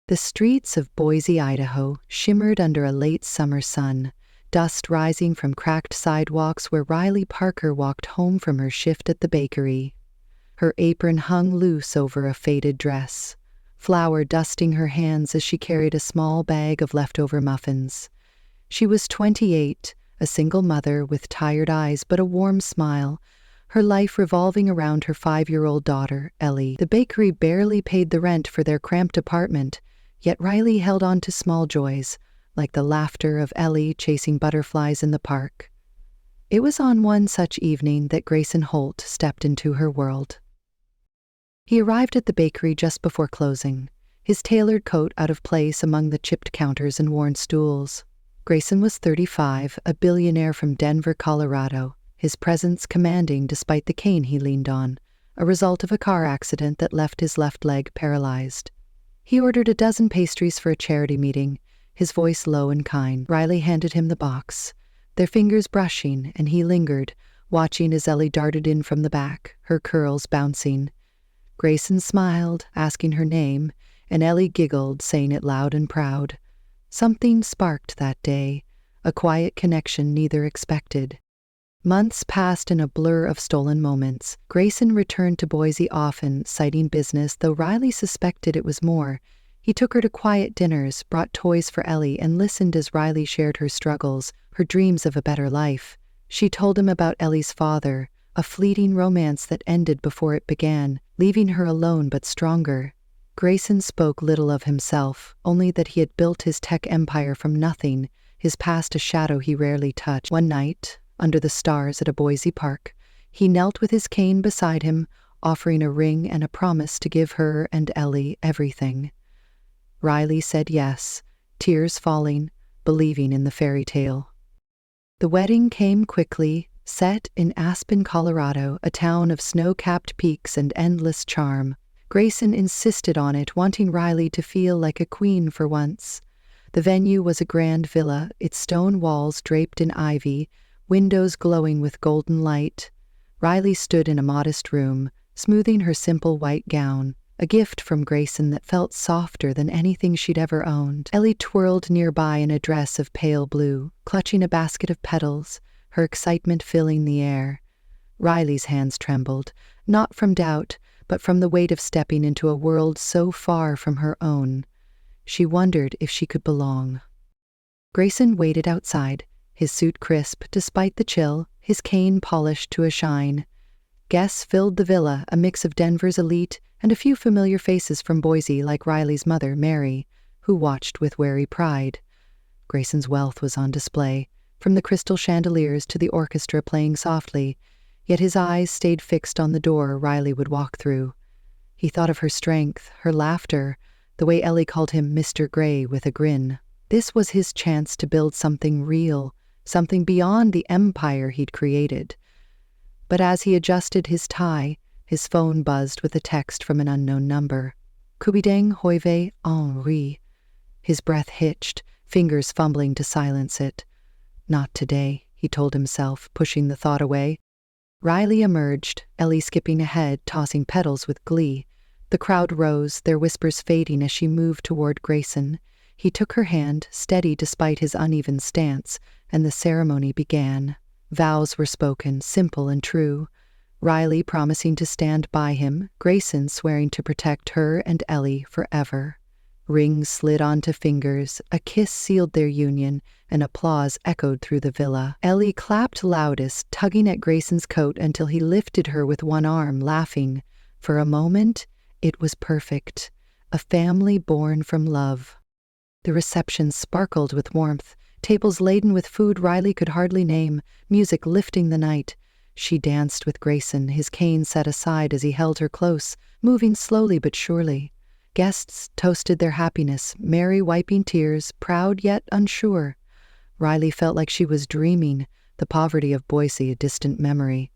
The streets of Boise, Idaho, shimmered under a late summer sun, dust rising from cracked sidewalks where Riley Parker walked home from her shift at the bakery. Her apron hung loose over a faded dress, flour dusting her hands as she carried a small bag of leftover muffins. She was 28, a single mother with tired eyes but a warm smile, her life revolving around her 5-year-old daughter, Ellie. The bakery barely paid the rent for their cramped apartment, yet Riley held on to small joys, like the laughter of Ellie chasing butterflies in the park. It was on one such evening that Grayson Holt stepped into her world. He arrived at the bakery just before closing, his tailored coat out of place among the chipped counters and worn stools. Grayson was 35, a billionaire from Denver, Colorado, his presence commanding despite the cane he leaned on, a result of a car accident that left his left leg paralyzed. He ordered a dozen pastries for a charity meeting, his voice low and kind. Riley handed him the box, their fingers brushing, and he lingered, watching as Ellie darted in from the back, her curls bouncing. Grayson smiled, asking her name, and Ellie giggled, saying it loud and proud. Something sparked that day, a quiet connection neither expected. Months passed in a blur of stolen moments. Grayson returned to Boise often, citing business, though Riley suspected it was more. He took her to quiet dinners, brought toys for Ellie, and listened as Riley shared her struggles, her dreams of a better life. She told him about Ellie's father, a fleeting romance that ended before it began, leaving her alone but stronger. Grayson spoke little of himself, only that he had built his tech empire from nothing, his past a shadow he rarely touched. One night, under the stars at a Boise park, he knelt with his cane beside him, offering a ring and a promise to give her and Ellie everything. Riley said yes, tears falling, believing in the fairy tale. The wedding came quickly, set in Aspen, Colorado, a town of snow-capped peaks and endless charm. Grayson insisted on it, wanting Riley to feel like a queen for once. The venue was a grand villa, its stone walls draped in ivy, windows glowing with golden light. Riley stood in a modest room, smoothing her simple white gown, a gift from Grayson that felt softer than anything she'd ever owned. Ellie twirled nearby in a dress of pale blue, clutching a basket of petals, her excitement filling the air. Riley's hands trembled, not from doubt, but from the weight of stepping into a world so far from her own. She wondered if she could belong. Grayson waited outside, his suit crisp despite the chill, his cane polished to a shine. Guests filled the villa, a mix of Denver's elite and a few familiar faces from Boise like Riley's mother, Mary, who watched with wary pride. Grayson's wealth was on display, from the crystal chandeliers to the orchestra playing softly, yet his eyes stayed fixed on the door Riley would walk through. He thought of her strength, her laughter, the way Ellie called him Mr. Gray with a grin. This was his chance to build something real, something beyond the empire he'd created. But as he adjusted his tie, his phone buzzed with a text from an unknown number. Kubideng Hoive Henri. His breath hitched, fingers fumbling to silence it. Not today, he told himself, pushing the thought away. Riley emerged, Ellie skipping ahead, tossing petals with glee. The crowd rose, their whispers fading as she moved toward Grayson. He took her hand, steady despite his uneven stance, and the ceremony began. Vows were spoken, simple and true. Riley promising to stand by him, Grayson swearing to protect her and Ellie forever. Rings slid onto fingers, a kiss sealed their union, and applause echoed through the villa. Ellie clapped loudest, tugging at Grayson's coat until he lifted her with one arm, laughing. For a moment, it was perfect. A family born from love. The reception sparkled with warmth, tables laden with food Riley could hardly name, music lifting the night. She danced with Grayson, his cane set aside as he held her close, moving slowly but surely. Guests toasted their happiness, Mary wiping tears, proud yet unsure. Riley felt like she was dreaming, the poverty of Boise a distant memory.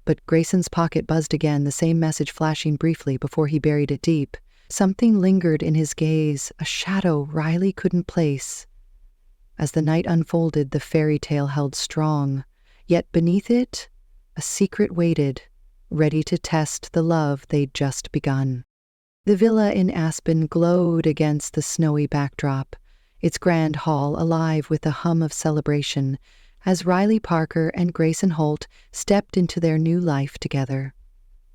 But Grayson's pocket buzzed again, the same message flashing briefly before he buried it deep. Something lingered in his gaze, a shadow Riley couldn't place. As the night unfolded, the fairy tale held strong, yet beneath it, a secret waited, ready to test the love they'd just begun. The villa in Aspen glowed against the snowy backdrop, its grand hall alive with the hum of celebration, as Riley Parker and Grayson Holt stepped into their new life together.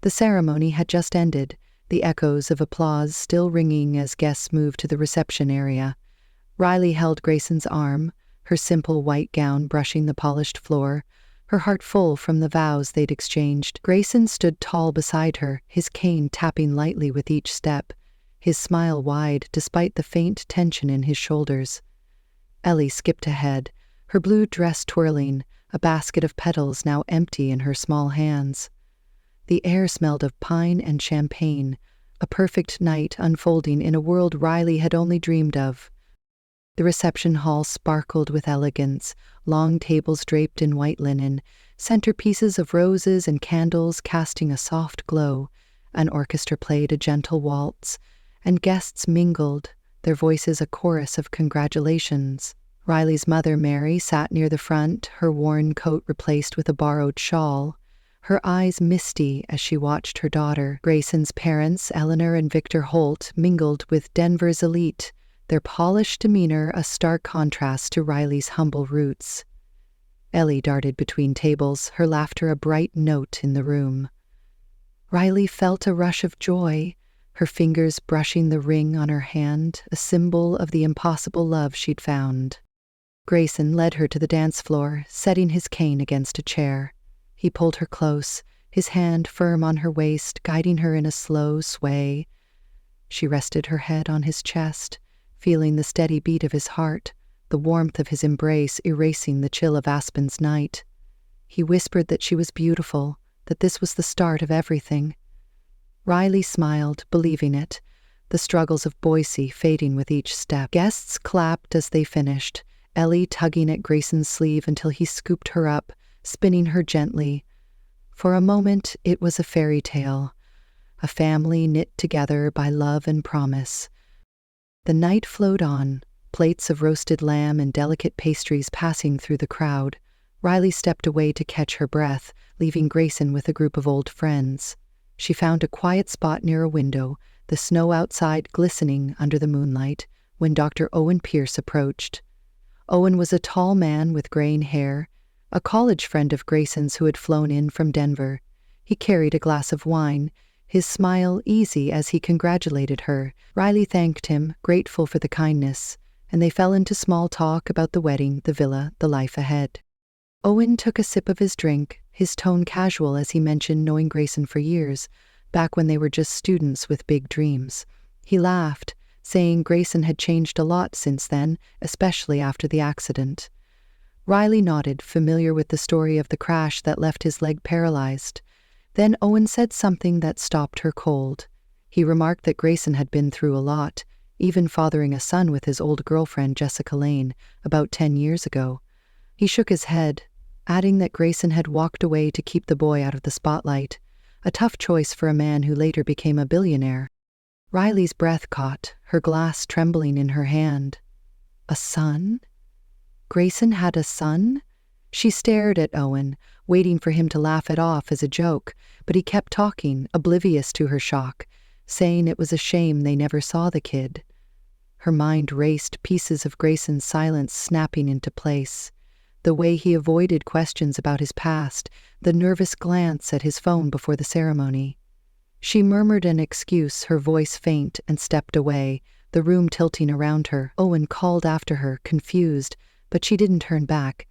The ceremony had just ended, the echoes of applause still ringing as guests moved to the reception area. Riley held Grayson's arm, her simple white gown brushing the polished floor, her heart full from the vows they'd exchanged. Grayson stood tall beside her, his cane tapping lightly with each step, his smile wide despite the faint tension in his shoulders. Ellie skipped ahead, her blue dress twirling, a basket of petals now empty in her small hands. The air smelled of pine and champagne, a perfect night unfolding in a world Riley had only dreamed of. The reception hall sparkled with elegance, long tables draped in white linen, centerpieces of roses and candles casting a soft glow. An orchestra played a gentle waltz, and guests mingled, their voices a chorus of congratulations. Riley's mother, Mary, sat near the front, her worn coat replaced with a borrowed shawl, her eyes misty as she watched her daughter. Grayson's parents, Eleanor and Victor Holt, mingled with Denver's elite, their polished demeanor a stark contrast to Riley's humble roots. Ellie darted between tables, her laughter a bright note in the room. Riley felt a rush of joy, her fingers brushing the ring on her hand, a symbol of the impossible love she'd found. Grayson led her to the dance floor, setting his cane against a chair. He pulled her close, his hand firm on her waist, guiding her in a slow sway. She rested her head on his chest, feeling the steady beat of his heart, the warmth of his embrace erasing the chill of Aspen's night. He whispered that she was beautiful, that this was the start of everything. Riley smiled, believing it, the struggles of Boise fading with each step. Guests clapped as they finished, Ellie tugging at Grayson's sleeve until he scooped her up, spinning her gently. For a moment, it was a fairy tale, a family knit together by love and promise. The night flowed on, plates of roasted lamb and delicate pastries passing through the crowd. Riley stepped away to catch her breath, leaving Grayson with a group of old friends. She found a quiet spot near a window, the snow outside glistening under the moonlight, when Dr. Owen Pierce approached. Owen was a tall man with graying hair, a college friend of Grayson's who had flown in from Denver. He carried a glass of wine, his smile easy as he congratulated her. Riley thanked him, grateful for the kindness, and they fell into small talk about the wedding, the villa, the life ahead. Owen took a sip of his drink, his tone casual as he mentioned knowing Grayson for years, back when they were just students with big dreams. He laughed, saying Grayson had changed a lot since then, especially after the accident. Riley nodded, familiar with the story of the crash that left his leg paralyzed. Then Owen said something that stopped her cold. He remarked that Grayson had been through a lot, even fathering a son with his old girlfriend Jessica Lane, about 10 years ago. He shook his head, adding that Grayson had walked away to keep the boy out of the spotlight, a tough choice for a man who later became a billionaire. Riley's breath caught, her glass trembling in her hand. A son? Grayson had a son? She stared at Owen, waiting for him to laugh it off as a joke, but he kept talking, oblivious to her shock, saying it was a shame they never saw the kid. Her mind raced, pieces of Grayson's silence snapping into place. The way he avoided questions about his past, the nervous glance at his phone before the ceremony. She murmured an excuse, her voice faint, and stepped away, the room tilting around her. Owen called after her, confused, but she didn't turn back.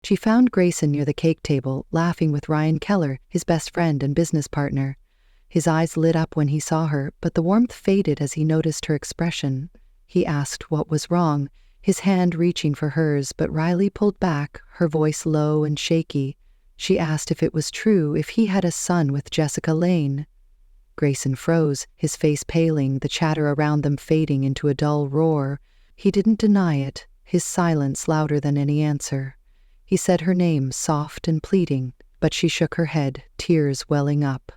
She found Grayson near the cake table, laughing with Ryan Keller, his best friend and business partner. His eyes lit up when he saw her, but the warmth faded as he noticed her expression. He asked what was wrong, his hand reaching for hers, but Riley pulled back, her voice low and shaky. She asked if it was true, if he had a son with Jessica Lane. Grayson froze, his face paling, the chatter around them fading into a dull roar. He didn't deny it, his silence louder than any answer. He said her name, soft and pleading, but she shook her head, tears welling up.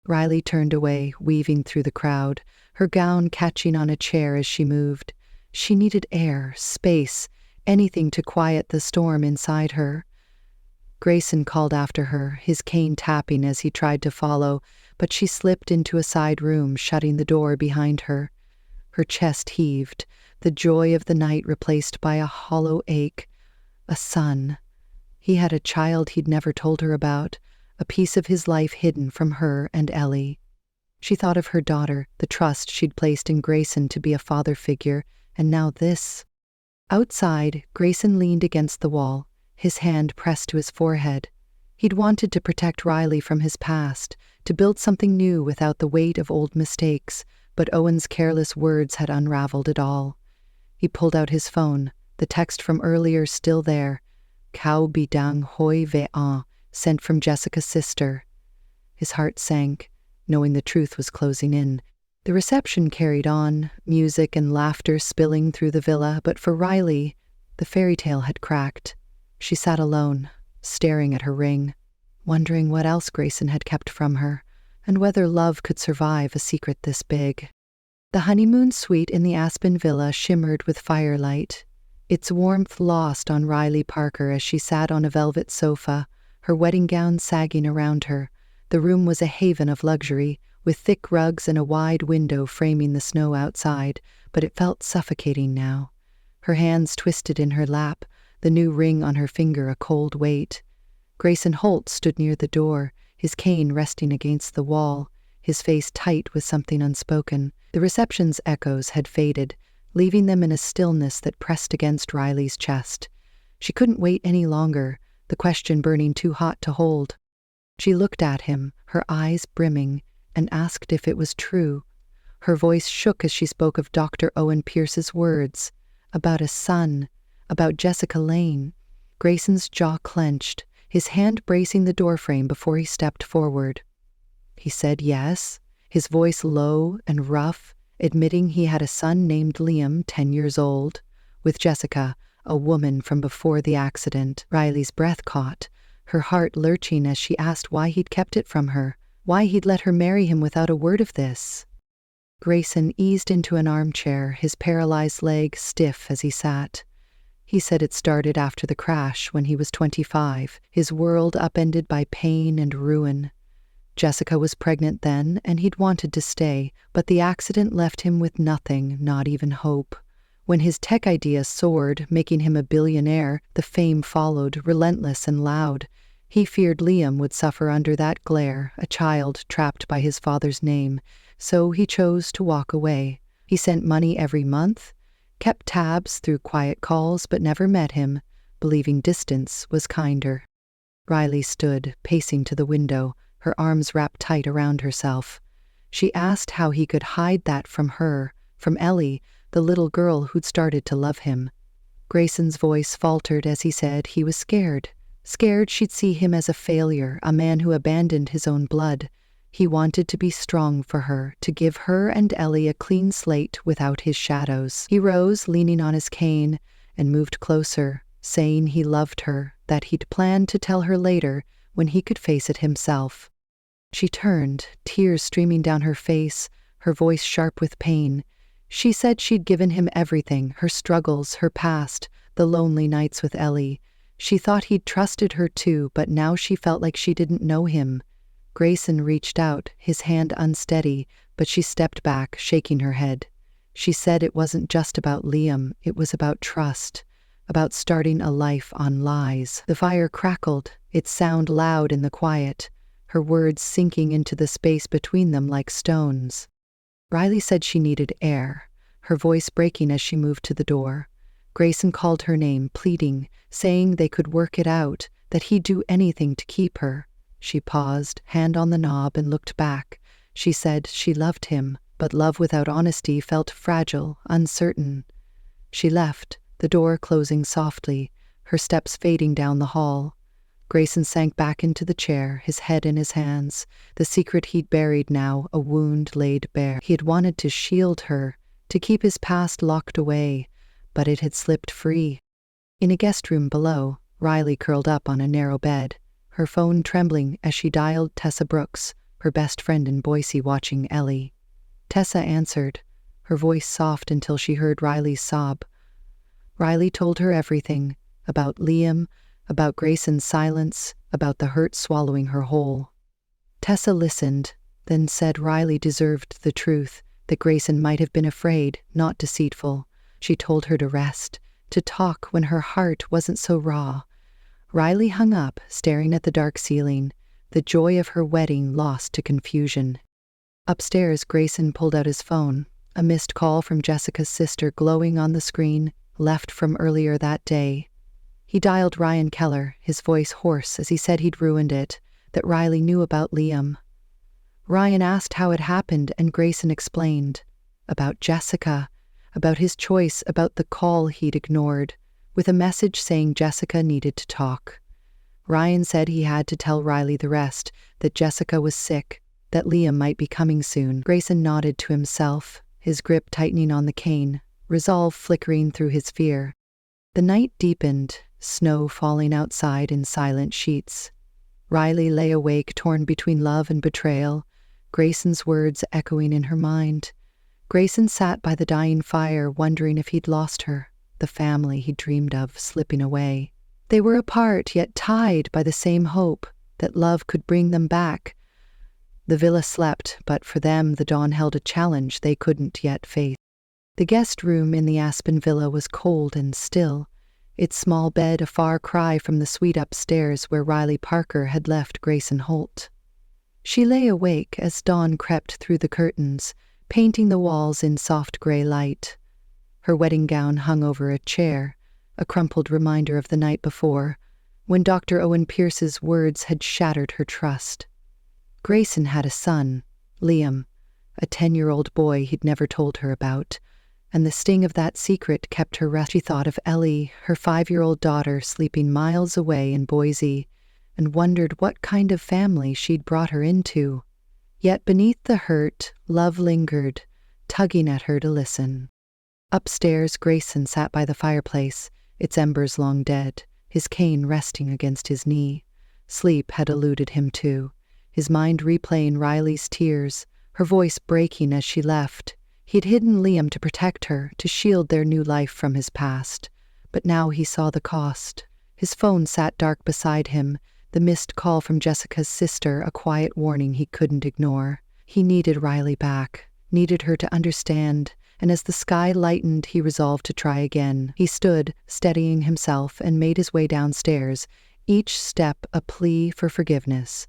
Riley turned away, weaving through the crowd, her gown catching on a chair as she moved. She needed air, space, anything to quiet the storm inside her. Grayson called after her, his cane tapping as he tried to follow, but she slipped into a side room, shutting the door behind her. Her chest heaved, the joy of the night replaced by a hollow ache. A son. He had a child he'd never told her about, a piece of his life hidden from her and Ellie. She thought of her daughter, the trust she'd placed in Grayson to be a father figure, and now this. Outside, Grayson leaned against the wall, his hand pressed to his forehead. He'd wanted to protect Riley from his past, to build something new without the weight of old mistakes, but Owen's careless words had unraveled it all. He pulled out his phone, the text from earlier still there. Kau bidang hoi ve'an, sent from Jessica's sister. His heart sank, knowing the truth was closing in. The reception carried on, music and laughter spilling through the villa, but for Riley, the fairy tale had cracked. She sat alone, staring at her ring, wondering what else Grayson had kept from her, and whether love could survive a secret this big. The honeymoon suite in the Aspen villa shimmered with firelight, its warmth lost on Riley Parker as she sat on a velvet sofa, her wedding gown sagging around her. The room was a haven of luxury, with thick rugs and a wide window framing the snow outside, but it felt suffocating now. Her hands twisted in her lap, the new ring on her finger a cold weight. Grayson Holt stood near the door, his cane resting against the wall, his face tight with something unspoken. The reception's echoes had faded, leaving them in a stillness that pressed against Riley's chest. She couldn't wait any longer, the question burning too hot to hold. She looked at him, her eyes brimming, and asked if it was true. Her voice shook as she spoke of Dr. Owen Pierce's words, about a son, about Jessica Lane. Grayson's jaw clenched, his hand bracing the doorframe before he stepped forward. He said yes, his voice low and rough, admitting he had a son named Liam, 10 years old, with Jessica, a woman from before the accident. Riley's breath caught, her heart lurching as she asked why he'd kept it from her, why he'd let her marry him without a word of this. Grayson eased into an armchair, his paralyzed leg stiff as he sat. He said it started after the crash when he was 25, his world upended by pain and ruin. Jessica was pregnant then, and he'd wanted to stay, but the accident left him with nothing, not even hope. When his tech idea soared, making him a billionaire, the fame followed, relentless and loud. He feared Liam would suffer under that glare, a child trapped by his father's name, so he chose to walk away. He sent money every month, kept tabs through quiet calls, but never met him, believing distance was kinder. Riley stood, pacing to the window, her arms wrapped tight around herself. She asked how he could hide that from her, from Ellie, the little girl who'd started to love him. Grayson's voice faltered as he said he was scared. Scared she'd see him as a failure, a man who abandoned his own blood. He wanted to be strong for her, to give her and Ellie a clean slate without his shadows. He rose, leaning on his cane, and moved closer, saying he loved her, that he'd planned to tell her later when he could face it himself. She turned, tears streaming down her face, her voice sharp with pain. She said she'd given him everything, her struggles, her past, the lonely nights with Ellie. She thought he'd trusted her too, but now she felt like she didn't know him. Grayson reached out, his hand unsteady, but she stepped back, shaking her head. She said it wasn't just about Liam, it was about trust, about starting a life on lies. The fire crackled, its sound loud in the quiet, her words sinking into the space between them like stones. Riley said she needed air, her voice breaking as she moved to the door. Grayson called her name, pleading, saying they could work it out, that he'd do anything to keep her. She paused, hand on the knob, and looked back. She said she loved him, but love without honesty felt fragile, uncertain. She left, the door closing softly, her steps fading down the hall. Grayson sank back into the chair, his head in his hands, the secret he'd buried now, a wound laid bare. He had wanted to shield her, to keep his past locked away, but it had slipped free. In a guest room below, Riley curled up on a narrow bed, her phone trembling as she dialed Tessa Brooks, her best friend in Boise, watching Ellie. Tessa answered, her voice soft until she heard Riley's sob. Riley told her everything, about Liam, about Grayson's silence, about the hurt swallowing her whole. Tessa listened, then said Riley deserved the truth, that Grayson might have been afraid, not deceitful. She told her to rest, to talk when her heart wasn't so raw. Riley hung up, staring at the dark ceiling, the joy of her wedding lost to confusion. Upstairs, Grayson pulled out his phone, a missed call from Jessica's sister glowing on the screen, left from earlier that day. He dialed Ryan Keller, his voice hoarse as he said he'd ruined it, that Riley knew about Liam. Ryan asked how it happened, and Grayson explained. About Jessica, about his choice, about the call he'd ignored, with a message saying Jessica needed to talk. Ryan said he had to tell Riley the rest, that Jessica was sick, that Liam might be coming soon. Grayson nodded to himself, his grip tightening on the cane, resolve flickering through his fear. The night deepened, snow falling outside in silent sheets. Riley lay awake, torn between love and betrayal, Grayson's words echoing in her mind. Grayson sat by the dying fire, wondering if he'd lost her, the family he'd dreamed of slipping away. They were apart, yet tied by the same hope, that love could bring them back. The villa slept, but for them the dawn held a challenge they couldn't yet face. The guest room in the Aspen villa was cold and still, its small bed a far cry from the suite upstairs where Riley Parker had left Grayson Holt. She lay awake as dawn crept through the curtains, painting the walls in soft gray light. Her wedding gown hung over a chair, a crumpled reminder of the night before, when Dr. Owen Pierce's words had shattered her trust. Grayson had a son, Liam, a 10-year-old boy he'd never told her about, and the sting of that secret kept her restless. She thought of Ellie, her 5-year-old daughter, sleeping miles away in Boise, and wondered what kind of family she'd brought her into. Yet beneath the hurt, love lingered, tugging at her to listen. Upstairs, Grayson sat by the fireplace, its embers long dead, his cane resting against his knee. Sleep had eluded him too, his mind replaying Riley's tears, her voice breaking as she left. He'd hidden Liam to protect her, to shield their new life from his past. But now he saw the cost. His phone sat dark beside him, the missed call from Jessica's sister, a quiet warning he couldn't ignore. He needed Riley back, needed her to understand, and as the sky lightened, he resolved to try again. He stood, steadying himself, and made his way downstairs, each step a plea for forgiveness.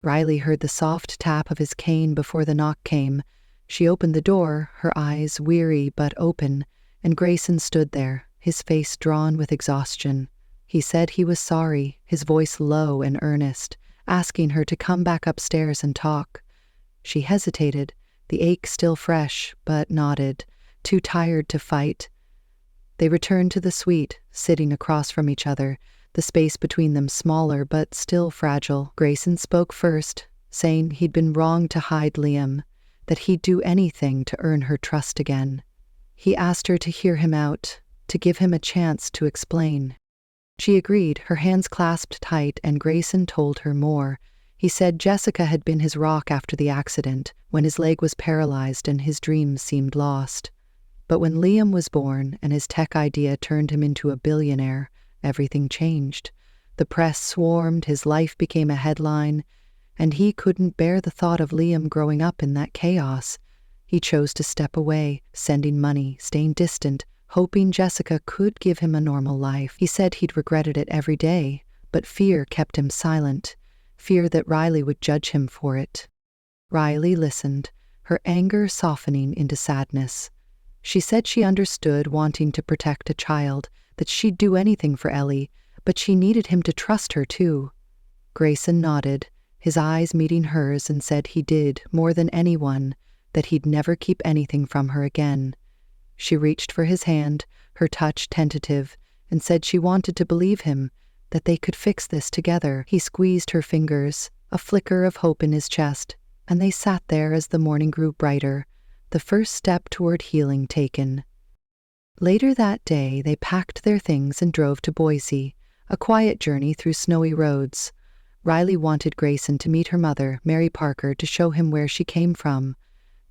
Riley heard the soft tap of his cane before the knock came. She opened the door, her eyes weary but open, and Grayson stood there, his face drawn with exhaustion. He said he was sorry, his voice low and earnest, asking her to come back upstairs and talk. She hesitated, the ache still fresh, but nodded, too tired to fight. They returned to the suite, sitting across from each other, the space between them smaller but still fragile. Grayson spoke first, saying he'd been wrong to hide Liam, that he'd do anything to earn her trust again. He asked her to hear him out, to give him a chance to explain. She agreed, her hands clasped tight, and Grayson told her more. He said Jessica had been his rock after the accident, when his leg was paralyzed and his dreams seemed lost. But when Liam was born and his tech idea turned him into a billionaire, everything changed. The press swarmed, his life became a headline, and he couldn't bear the thought of Liam growing up in that chaos. He chose to step away, sending money, staying distant, hoping Jessica could give him a normal life. He said he'd regretted it every day, but fear kept him silent, fear that Riley would judge him for it. Riley listened, her anger softening into sadness. She said she understood wanting to protect a child, that she'd do anything for Ellie, but she needed him to trust her too. Grayson nodded, his eyes meeting hers, and said he did, more than anyone, that he'd never keep anything from her again. She reached for his hand, her touch tentative, and said she wanted to believe him, that they could fix this together. He squeezed her fingers, a flicker of hope in his chest, and they sat there as the morning grew brighter, the first step toward healing taken. Later that day, they packed their things and drove to Boise, a quiet journey through snowy roads. Riley wanted Grayson to meet her mother, Mary Parker, to show him where she came from.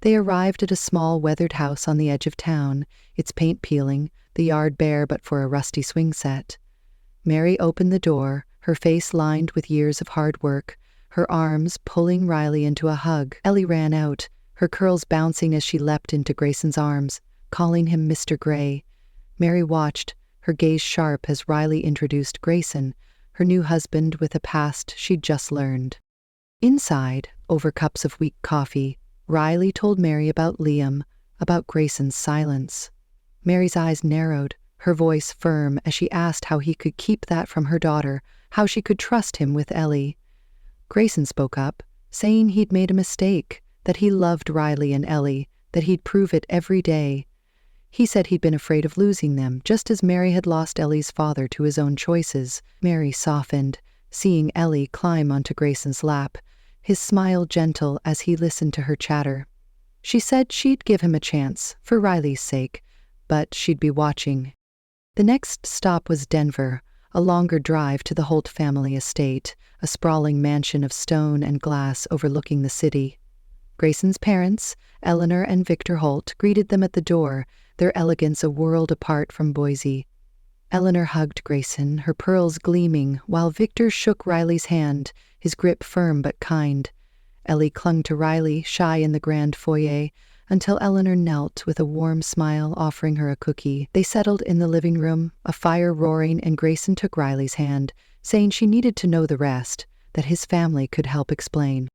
They arrived at a small, weathered house on the edge of town, its paint peeling, the yard bare but for a rusty swing set. Mary opened the door, her face lined with years of hard work, her arms pulling Riley into a hug. Ellie ran out, her curls bouncing as she leapt into Grayson's arms, calling him Mr. Gray. Mary watched, her gaze sharp as Riley introduced Grayson, her new husband with a past she'd just learned. Inside, over cups of weak coffee, Riley told Mary about Liam, about Grayson's silence. Mary's eyes narrowed, her voice firm as she asked how he could keep that from her daughter, how she could trust him with Ellie. Grayson spoke up, saying he'd made a mistake, that he loved Riley and Ellie, that he'd prove it every day. He said he'd been afraid of losing them, just as Mary had lost Ellie's father to his own choices. Mary softened, seeing Ellie climb onto Grayson's lap, his smile gentle as he listened to her chatter. She said she'd give him a chance, for Riley's sake, but she'd be watching. The next stop was Denver, a longer drive to the Holt family estate, a sprawling mansion of stone and glass overlooking the city. Grayson's parents, Eleanor and Victor Holt, greeted them at the door, their elegance a world apart from Boise. Eleanor hugged Grayson, her pearls gleaming, while Victor shook Riley's hand, his grip firm but kind. Ellie clung to Riley, shy in the grand foyer, until Eleanor knelt with a warm smile, offering her a cookie. They settled in the living room, a fire roaring, and Grayson took Riley's hand, saying she needed to know the rest, that his family could help explain.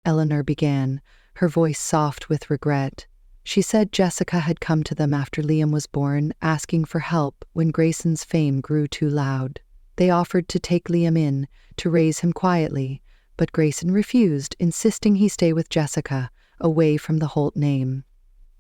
Eleanor began, her voice soft with regret. She said Jessica had come to them after Liam was born, asking for help when Grayson's fame grew too loud. They offered to take Liam in, to raise him quietly, but Grayson refused, insisting he stay with Jessica, away from the Holt name.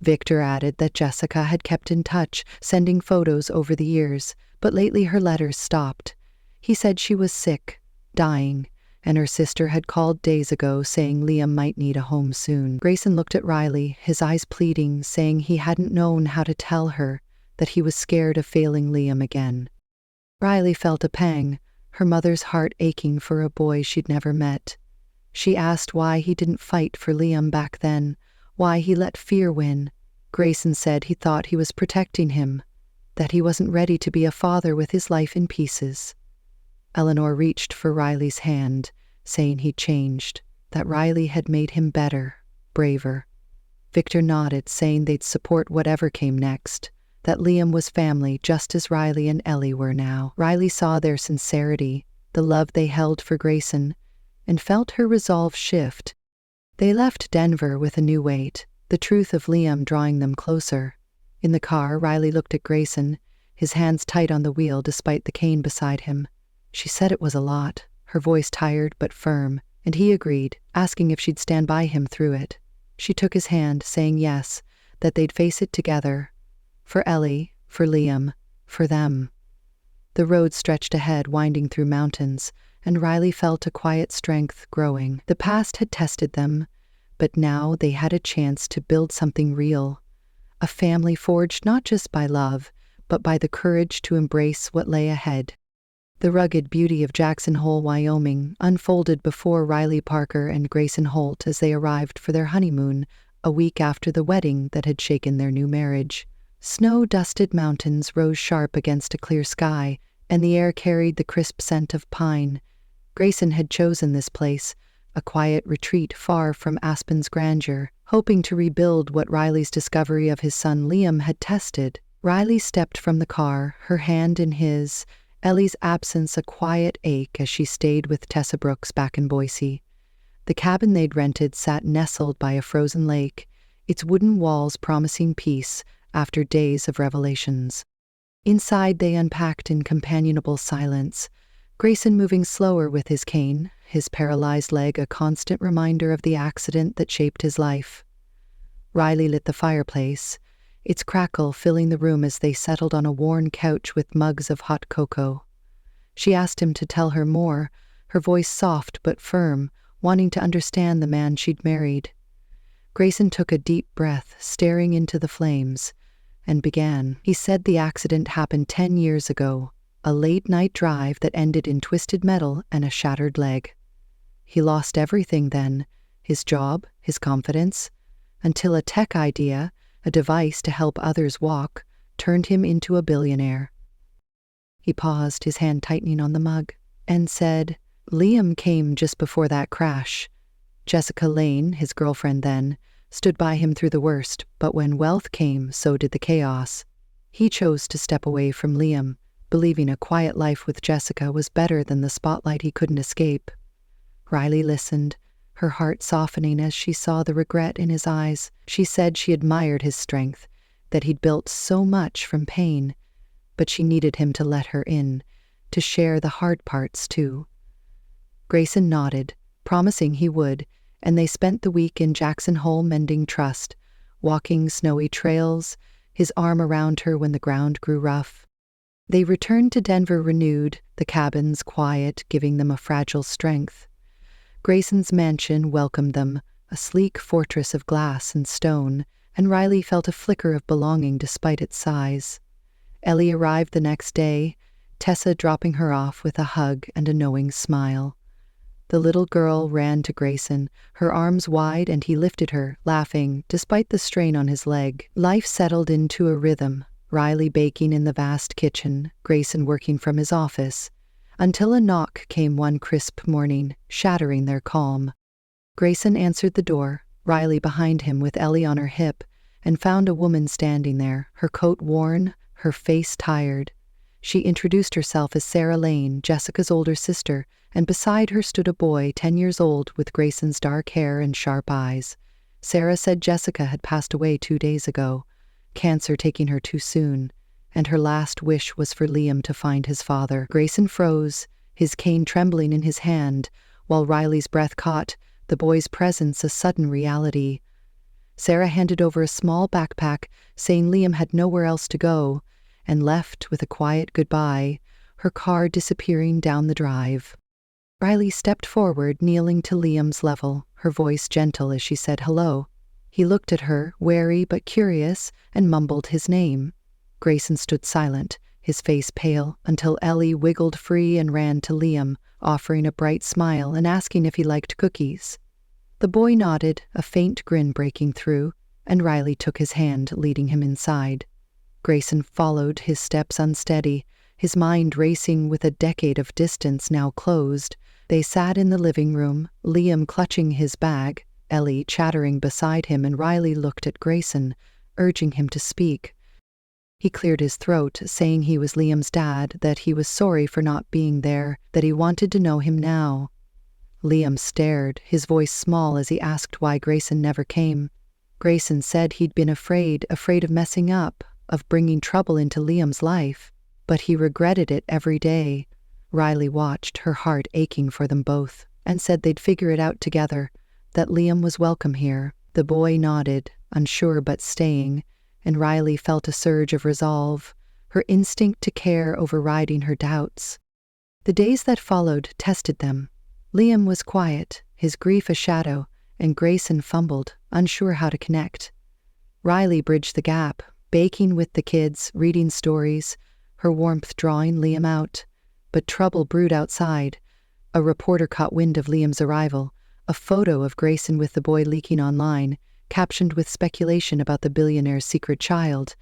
Victor added that Jessica had kept in touch, sending photos over the years, but lately her letters stopped. He said she was sick, dying, and her sister had called days ago saying Liam might need a home soon. Grayson looked at Riley, his eyes pleading, saying he hadn't known how to tell her, that he was scared of failing Liam again. Riley felt a pang, her mother's heart aching for a boy she'd never met. She asked why he didn't fight for Liam back then, why he let fear win. Grayson said he thought he was protecting him, that he wasn't ready to be a father with his life in pieces. Eleanor reached for Riley's hand, saying he'd changed, that Riley had made him better, braver. Victor nodded, saying they'd support whatever came next, that Liam was family just as Riley and Ellie were now. Riley saw their sincerity, the love they held for Grayson, and felt her resolve shift. They left Denver with a new weight, the truth of Liam drawing them closer. In the car, Riley looked at Grayson, his hands tight on the wheel despite the cane beside him. She said it was a lot, her voice tired but firm, and he agreed, asking if she'd stand by him through it. She took his hand, saying yes, that they'd face it together. For Ellie, for Liam, for them. The road stretched ahead, winding through mountains, and Riley felt a quiet strength growing. The past had tested them, but now they had a chance to build something real. A family forged not just by love, but by the courage to embrace what lay ahead. The rugged beauty of Jackson Hole, Wyoming, unfolded before Riley Parker and Grayson Holt as they arrived for their honeymoon, a week after the wedding that had shaken their new marriage. Snow-dusted mountains rose sharp against a clear sky, and the air carried the crisp scent of pine. Grayson had chosen this place, a quiet retreat far from Aspen's grandeur, hoping to rebuild what Riley's discovery of his son Liam had tested. Riley stepped from the car, her hand in his, Ellie's absence a quiet ache as she stayed with Tessa Brooks back in Boise. The cabin they'd rented sat nestled by a frozen lake, its wooden walls promising peace after days of revelations. Inside they unpacked in companionable silence, Grayson moving slower with his cane, his paralyzed leg a constant reminder of the accident that shaped his life. Riley lit the fireplace, its crackle filling the room as they settled on a worn couch with mugs of hot cocoa. She asked him to tell her more, her voice soft but firm, wanting to understand the man she'd married. Grayson took a deep breath, staring into the flames, and began. He said the accident happened 10 years ago, a late-night drive that ended in twisted metal and a shattered leg. He lost everything then, his job, his confidence, until a tech idea, a device to help others walk, turned him into a billionaire. He paused, his hand tightening on the mug, and said, Liam came just before that crash. Jessica Lane, his girlfriend then, stood by him through the worst, but when wealth came, so did the chaos. He chose to step away from Liam, believing a quiet life with Jessica was better than the spotlight he couldn't escape. Riley listened, her heart softening as she saw the regret in his eyes. She said she admired his strength, that he'd built so much from pain, but she needed him to let her in, to share the hard parts too. Grayson nodded, promising he would, and they spent the week in Jackson Hole mending trust, walking snowy trails, his arm around her when the ground grew rough. They returned to Denver renewed, the cabins quiet, giving them a fragile strength. Grayson's mansion welcomed them, a sleek fortress of glass and stone, and Riley felt a flicker of belonging despite its size. Ellie arrived the next day, Tessa dropping her off with a hug and a knowing smile. The little girl ran to Grayson, her arms wide, and he lifted her, laughing, despite the strain on his leg. Life settled into a rhythm, Riley baking in the vast kitchen, Grayson working from his office, until a knock came one crisp morning, shattering their calm. Grayson answered the door, Riley behind him with Ellie on her hip, and found a woman standing there, her coat worn, her face tired. She introduced herself as Sarah Lane, Jessica's older sister, and beside her stood a boy 10 years old with Grayson's dark hair and sharp eyes. Sarah said Jessica had passed away 2 days ago, cancer taking her too soon, and her last wish was for Liam to find his father. Grayson froze, his cane trembling in his hand, while Riley's breath caught, the boy's presence a sudden reality. Sarah handed over a small backpack, saying Liam had nowhere else to go, and left with a quiet goodbye, her car disappearing down the drive. Riley stepped forward, kneeling to Liam's level, her voice gentle as she said hello. He looked at her, wary but curious, and mumbled his name. Grayson stood silent, his face pale, until Ellie wiggled free and ran to Liam, offering a bright smile and asking if he liked cookies. The boy nodded, a faint grin breaking through, and Riley took his hand, leading him inside. Grayson followed, his steps unsteady, his mind racing with a decade of distance now closed. They sat in the living room, Liam clutching his bag, Ellie chattering beside him, and Riley looked at Grayson, urging him to speak. He cleared his throat, saying he was Liam's dad, that he was sorry for not being there, that he wanted to know him now. Liam stared, his voice small as he asked why Grayson never came. Grayson said he'd been afraid of messing up, of bringing trouble into Liam's life, but he regretted it every day. Riley watched, her heart aching for them both, and said they'd figure it out together, that Liam was welcome here. The boy nodded, unsure but staying, and Riley felt a surge of resolve, her instinct to care overriding her doubts. The days that followed tested them. Liam was quiet, his grief a shadow, and Grayson fumbled, unsure how to connect. Riley bridged the gap, baking with the kids, reading stories, her warmth drawing Liam out. But trouble brewed outside. A reporter caught wind of Liam's arrival, a photo of Grayson with the boy leaking online, captioned with speculation about the billionaire's secret child.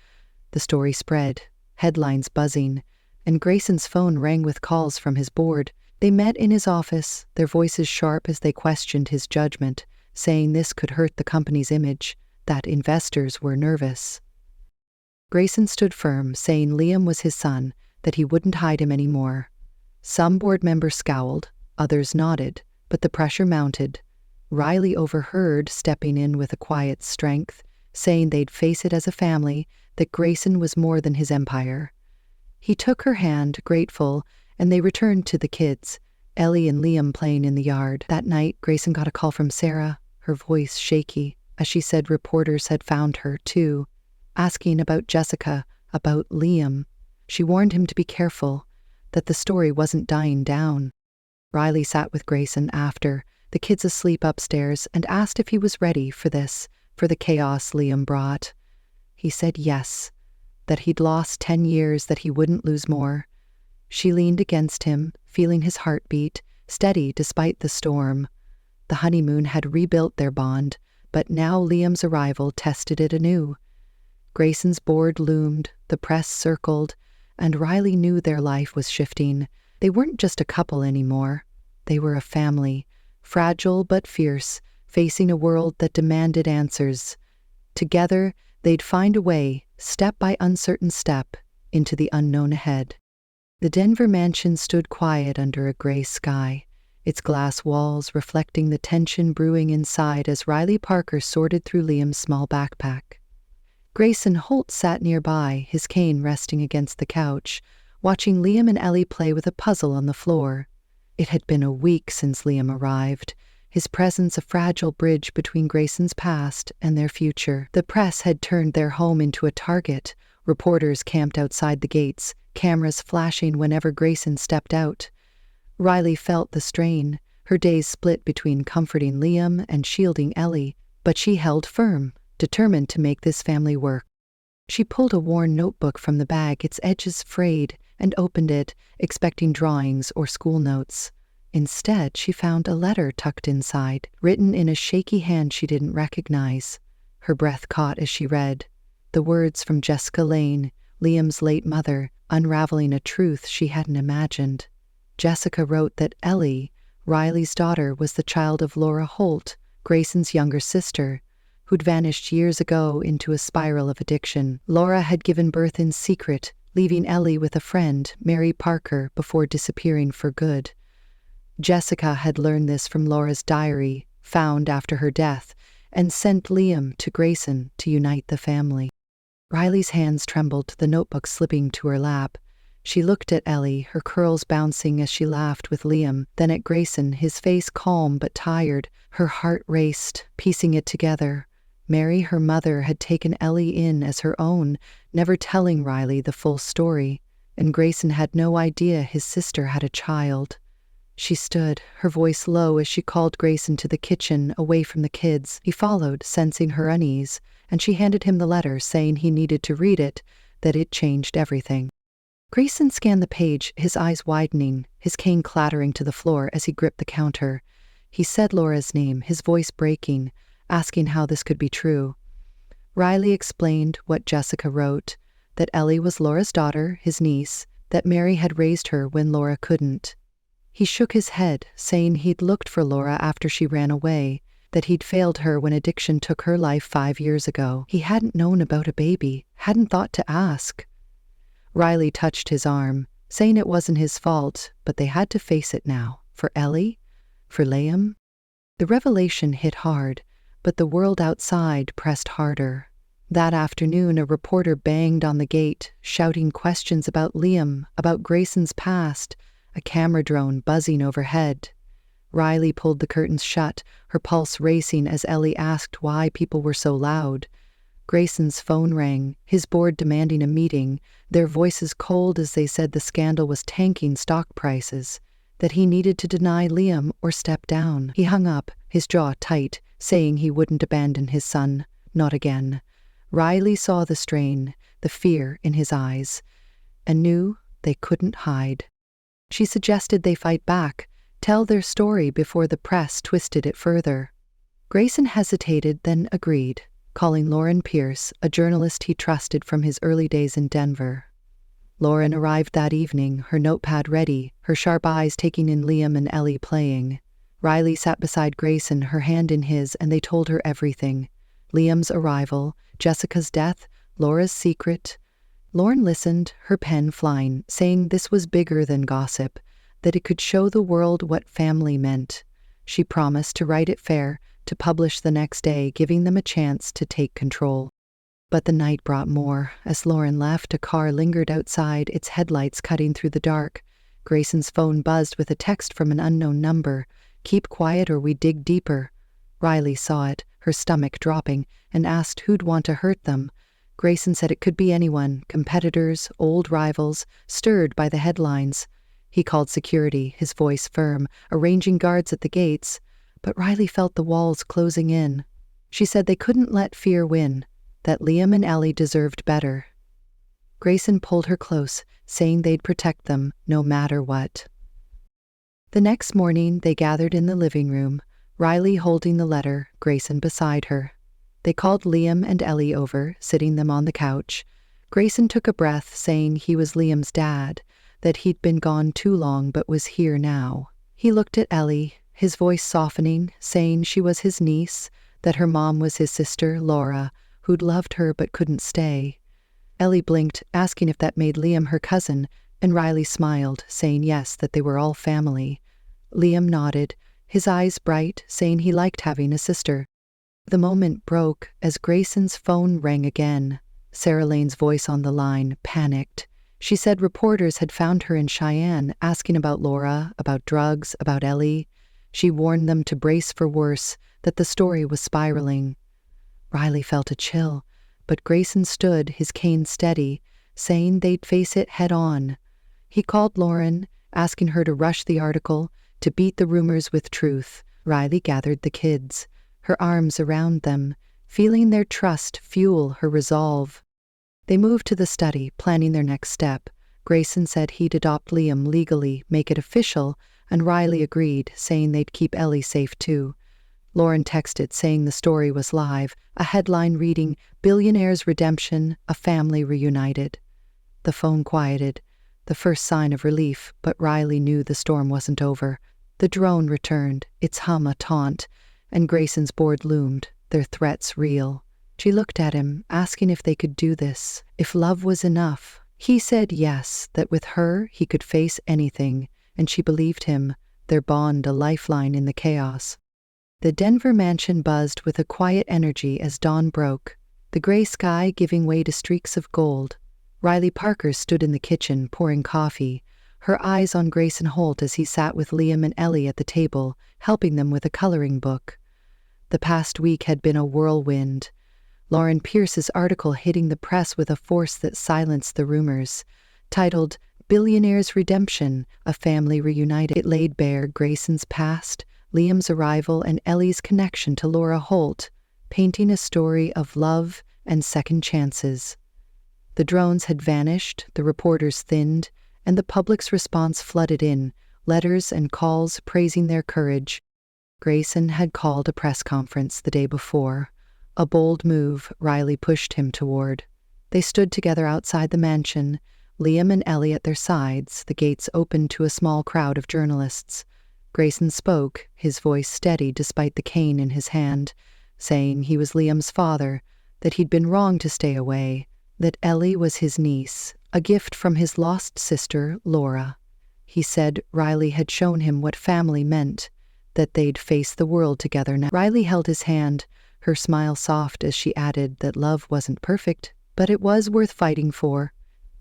The story spread, headlines buzzing, and Grayson's phone rang with calls from his board. They met in his office, their voices sharp as they questioned his judgment, saying this could hurt the company's image, that investors were nervous. Grayson stood firm, saying Liam was his son, that he wouldn't hide him anymore. Some board members scowled, others nodded, but the pressure mounted. Riley overheard, stepping in with a quiet strength, saying they'd face it as a family, that Grayson was more than his empire. He took her hand, grateful, and they returned to the kids, Ellie and Liam playing in the yard. That night, Grayson got a call from Sarah, her voice shaky, as she said reporters had found her, too, asking about Jessica, about Liam. She warned him to be careful, that the story wasn't dying down. Riley sat with Grayson after, the kids asleep upstairs, and asked if he was ready for this, for the chaos Liam brought. He said yes, that he'd lost 10 years, that he wouldn't lose more. She leaned against him, feeling his heartbeat, steady despite the storm. The honeymoon had rebuilt their bond, but now Liam's arrival tested it anew. Grayson's board loomed, the press circled, and Riley knew their life was shifting. They weren't just a couple anymore. They were a family, fragile but fierce, facing a world that demanded answers. Together, they'd find a way, step by uncertain step, into the unknown ahead. The Denver mansion stood quiet under a gray sky, its glass walls reflecting the tension brewing inside as Riley Parker sorted through Liam's small backpack. Grayson Holt sat nearby, his cane resting against the couch, watching Liam and Ellie play with a puzzle on the floor. It had been a week since Liam arrived, his presence a fragile bridge between Grayson's past and their future. The press had turned their home into a target, reporters camped outside the gates, cameras flashing whenever Grayson stepped out. Riley felt the strain, her days split between comforting Liam and shielding Ellie, but she held firm, determined to make this family work. She pulled a worn notebook from the bag, its edges frayed, and opened it, expecting drawings or school notes. Instead, she found a letter tucked inside, written in a shaky hand she didn't recognize. Her breath caught as she read. The words from Jessica Lane, Liam's late mother, unraveling a truth she hadn't imagined. Jessica wrote that Ellie, Riley's daughter, was the child of Laura Holt, Grayson's younger sister, who'd vanished years ago into a spiral of addiction. Laura had given birth in secret, leaving Ellie with a friend, Mary Parker, before disappearing for good. Jessica had learned this from Laura's diary, found after her death, and sent Liam to Grayson to unite the family. Riley's hands trembled, the notebook slipping to her lap. She looked at Ellie, her curls bouncing as she laughed with Liam, then at Grayson, his face calm but tired. Her heart raced, piecing it together. Mary, her mother, had taken Ellie in as her own, never telling Riley the full story, and Grayson had no idea his sister had a child. She stood, her voice low, as she called Grayson to the kitchen, away from the kids. He followed, sensing her unease, and she handed him the letter, saying he needed to read it, that it changed everything. Grayson scanned the page, his eyes widening, his cane clattering to the floor as he gripped the counter. He said Laura's name, his voice breaking, asking how this could be true. Riley explained what Jessica wrote, that Ellie was Laura's daughter, his niece, that Mary had raised her when Laura couldn't. He shook his head, saying he'd looked for Laura after she ran away, that he'd failed her when addiction took her life 5 years ago. He hadn't known about a baby, hadn't thought to ask. Riley touched his arm, saying it wasn't his fault, but they had to face it now. For Ellie? For Liam? The revelation hit hard, but the world outside pressed harder. That afternoon, a reporter banged on the gate, shouting questions about Liam, about Grayson's past, a camera drone buzzing overhead. Riley pulled the curtains shut, her pulse racing as Ellie asked why people were so loud. Grayson's phone rang, his board demanding a meeting, their voices cold as they said the scandal was tanking stock prices, that he needed to deny Liam or step down. He hung up, his jaw tight, saying he wouldn't abandon his son, not again. Riley saw the strain, the fear in his eyes, and knew they couldn't hide. She suggested they fight back, tell their story before the press twisted it further. Grayson hesitated, then agreed, calling Lauren Pierce, a journalist he trusted from his early days in Denver. Lauren arrived that evening, her notepad ready, her sharp eyes taking in Liam and Ellie playing. Riley sat beside Grayson, her hand in his, and they told her everything. Liam's arrival, Jessica's death, Laura's secret. Lauren listened, her pen flying, saying this was bigger than gossip, that it could show the world what family meant. She promised to write it fair, to publish the next day, giving them a chance to take control. But the night brought more. As Lauren left, a car lingered outside, its headlights cutting through the dark. Grayson's phone buzzed with a text from an unknown number. "Keep quiet or we dig deeper." Riley saw it, her stomach dropping, and asked who'd want to hurt them. Grayson said it could be anyone, competitors, old rivals, stirred by the headlines. He called security, his voice firm, arranging guards at the gates. But Riley felt the walls closing in. She said they couldn't let fear win, that Liam and Ellie deserved better. Grayson pulled her close, saying they'd protect them no matter what. The next morning, they gathered in the living room, Riley holding the letter, Grayson beside her. They called Liam and Ellie over, sitting them on the couch. Grayson took a breath, saying he was Liam's dad, that he'd been gone too long but was here now. He looked at Ellie, his voice softening, saying she was his niece, that her mom was his sister, Laura, who'd loved her but couldn't stay. Ellie blinked, asking if that made Liam her cousin, and Riley smiled, saying yes, that they were all family. Liam nodded, his eyes bright, saying he liked having a sister. The moment broke as Grayson's phone rang again. Sarah Lane's voice on the line, panicked. She said reporters had found her in Cheyenne, asking about Laura, about drugs, about Ellie. She warned them to brace for worse, that the story was spiraling. Riley felt a chill, but Grayson stood, his cane steady, saying they'd face it head on. He called Lauren, asking her to rush the article, to beat the rumors with truth. Riley gathered the kids, her arms around them, feeling their trust fuel her resolve. They moved to the study, planning their next step. Grayson said he'd adopt Liam legally, make it official, and Riley agreed, saying they'd keep Ellie safe too. Lauren texted saying the story was live, a headline reading, "Billionaire's Redemption, a Family Reunited." The phone quieted, the first sign of relief, but Riley knew the storm wasn't over. The drone returned, its hum a taunt, and Grayson's board loomed, their threats real. She looked at him, asking if they could do this, if love was enough. He said yes, that with her he could face anything, and she believed him, their bond a lifeline in the chaos. The Denver mansion buzzed with a quiet energy as dawn broke, the gray sky giving way to streaks of gold. Riley Parker stood in the kitchen, pouring coffee, her eyes on Grayson Holt as he sat with Liam and Ellie at the table, helping them with a coloring book. The past week had been a whirlwind. Lauren Pierce's article hitting the press with a force that silenced the rumors. Titled, "Billionaire's Redemption, a Family Reunited," it laid bare Grayson's past, Liam's arrival, and Ellie's connection to Laura Holt, painting a story of love and second chances. The drones had vanished, the reporters thinned, and the public's response flooded in, letters and calls praising their courage. Grayson had called a press conference the day before, a bold move Riley pushed him toward. They stood together outside the mansion, Liam and Ellie at their sides, the gates open to a small crowd of journalists. Grayson spoke, his voice steady despite the cane in his hand, saying he was Liam's father, that he'd been wrong to stay away, that Ellie was his niece, a gift from his lost sister, Laura. He said Riley had shown him what family meant, that they'd face the world together now. Riley held his hand, her smile soft as she added that love wasn't perfect, but it was worth fighting for.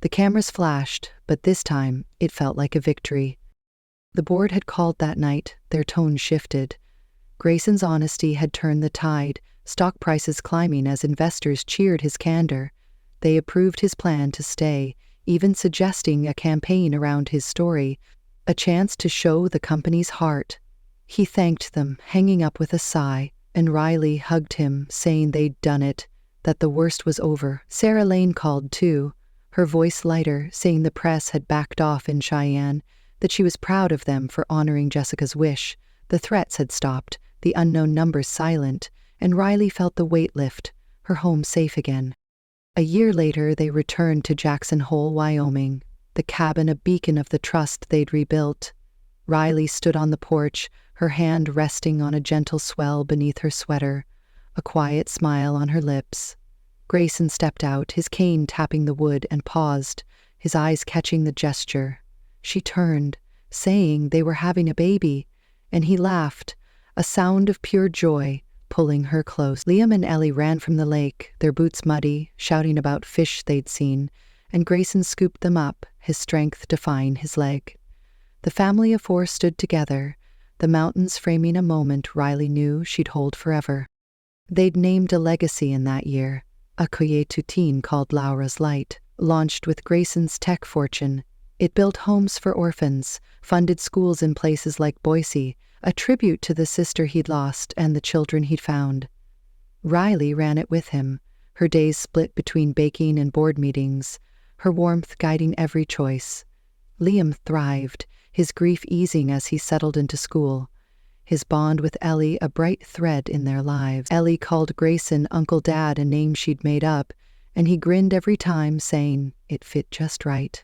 The cameras flashed, but this time it felt like a victory. The board had called that night, their tone shifted. Grayson's honesty had turned the tide, stock prices climbing as investors cheered his candor. They approved his plan to stay, even suggesting a campaign around his story, a chance to show the company's heart. He thanked them, hanging up with a sigh, and Riley hugged him, saying they'd done it, that the worst was over. Sarah Lane called too, her voice lighter, saying the press had backed off in Cheyenne, that she was proud of them for honoring Jessica's wish. The threats had stopped, the unknown numbers silent, and Riley felt the weight lift, her home safe again. A year later, they returned to Jackson Hole, Wyoming, the cabin a beacon of the trust they'd rebuilt. Riley stood on the porch, her hand resting on a gentle swell beneath her sweater, a quiet smile on her lips. Grayson stepped out, his cane tapping the wood, and paused, his eyes catching the gesture. She turned, saying they were having a baby, and he laughed, a sound of pure joy, pulling her close. Liam and Ellie ran from the lake, their boots muddy, shouting about fish they'd seen, and Grayson scooped them up, his strength defying his leg. The family of four stood together, the mountains framing a moment Riley knew she'd hold forever. They'd named a legacy in that year, a Coyetutine called Laura's Light, launched with Grayson's tech fortune. It built homes for orphans, funded schools in places like Boise, a tribute to the sister he'd lost and the children he'd found. Riley ran it with him, her days split between baking and board meetings, her warmth guiding every choice. Liam thrived, his grief easing as he settled into school, his bond with Ellie a bright thread in their lives. Ellie called Grayson Uncle Dad, a name she'd made up, and he grinned every time, saying it fit just right.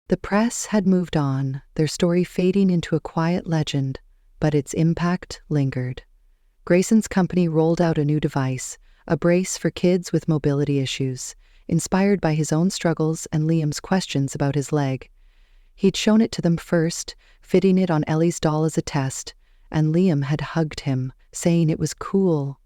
The press had moved on, their story fading into a quiet legend, but its impact lingered. Grayson's company rolled out a new device, a brace for kids with mobility issues, inspired by his own struggles and Liam's questions about his leg. He'd shown it to them first, fitting it on Ellie's doll as a test, and Liam had hugged him, saying it was cool.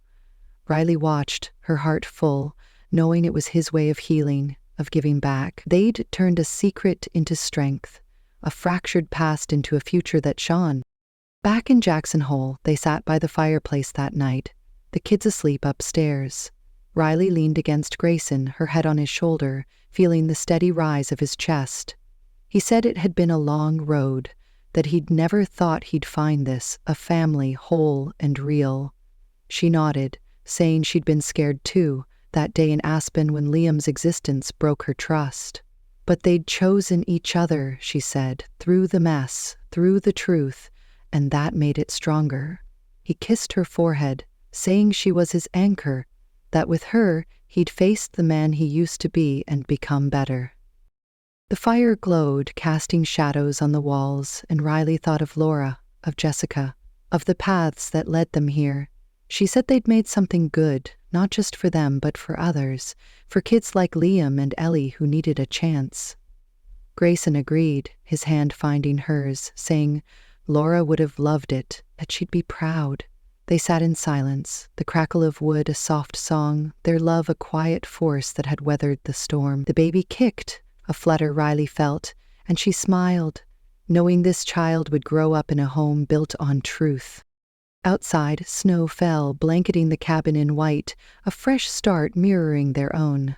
Riley watched, her heart full, knowing it was his way of healing, of giving back. They'd turned a secret into strength, a fractured past into a future that shone. Back in Jackson Hole, they sat by the fireplace that night, the kids asleep upstairs. Riley leaned against Grayson, her head on his shoulder, feeling the steady rise of his chest. He said it had been a long road, that he'd never thought he'd find this, a family whole and real. She nodded, saying she'd been scared too, that day in Aspen when Liam's existence broke her trust. But they'd chosen each other, she said, through the mess, through the truth, and that made it stronger. He kissed her forehead, saying she was his anchor, that with her he'd faced the man he used to be and become better. The fire glowed, casting shadows on the walls, and Riley thought of Laura, of Jessica, of the paths that led them here. She said they'd made something good, not just for them but for others, for kids like Liam and Ellie who needed a chance. Grayson agreed, his hand finding hers, saying Laura would have loved it, that she'd be proud. They sat in silence, the crackle of wood a soft song, their love a quiet force that had weathered the storm. The baby kicked, a flutter Riley felt, and she smiled, knowing this child would grow up in a home built on truth. Outside, snow fell, blanketing the cabin in white, a fresh start mirroring their own.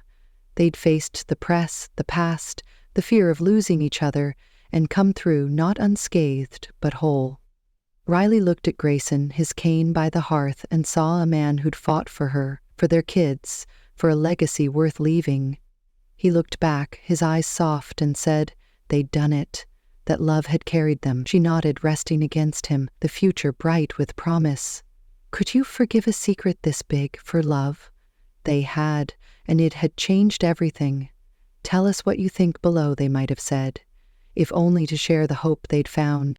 They'd faced the press, the past, the fear of losing each other, and come through not unscathed, but whole. Riley looked at Grayson, his cane by the hearth, and saw a man who'd fought for her, for their kids, for a legacy worth leaving. He looked back, his eyes soft, and said they'd done it, that love had carried them. She nodded, resting against him, the future bright with promise. Could you forgive a secret this big for love? They had, and it had changed everything. Tell us what you think below, they might have said, if only to share the hope they'd found.